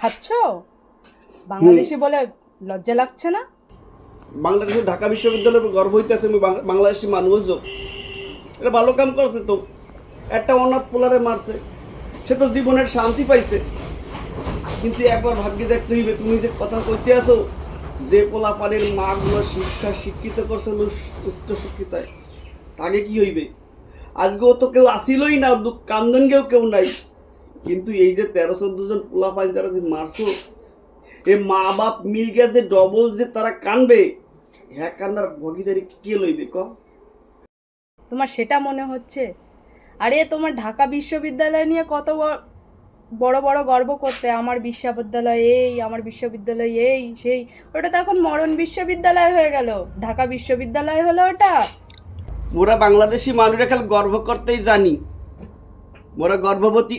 খাচ্ছ? বাংলাদেশি বলে লজ্জা লাগছে না? বাংলাদেশের ঢাকা বিশ্ববিদ্যালয়ের উপর গর্ব হইতেছে আমি বাংলাদেশি মানুষও। এটা ভালো কাম করছে তো, একটা অনাথ পোলারে মারছে, সে তো জীবনের শান্তি পাইছে। কিন্তু একবার ভাগ্যে দেখতে হইবে, তুমি যে কথা কইতে আসো যে পোলা পানির মাগুলো শিক্ষিত করছে উচ্চ শিক্ষিতায়, তাকে কি হইবে? আজকেও তো কেউ আসিলই না, কান্দনকেও কেউ নাই। কিন্তু এই যে 13-14 জন পোলা পানি যারা যে মারছো, এ মা বাপ মিল গেছে ডবল যে তারা কানবে, হ্যাঁ কান্নার ভাগিদারি কে লইবে ক? তোমার সেটা মনে হচ্ছে? আরে তোমার ঢাকা বিশ্ববিদ্যালয় নিয়ে কত বড় বড় গর্ব করতে, আমার বিশ্ববিদ্যালয় এই, আমার বিশ্ববিদ্যালয় এই সেই। ওটা তো এখন মরণ বিশ্ববিদ্যালয় হয়ে গেল। ঢাকা বিশ্ববিদ্যালয় হলো ওটা। মোরা বাংলাদেশি মানুষরা খালি গর্ব করতেই জানি। মোরা গর্ভবতী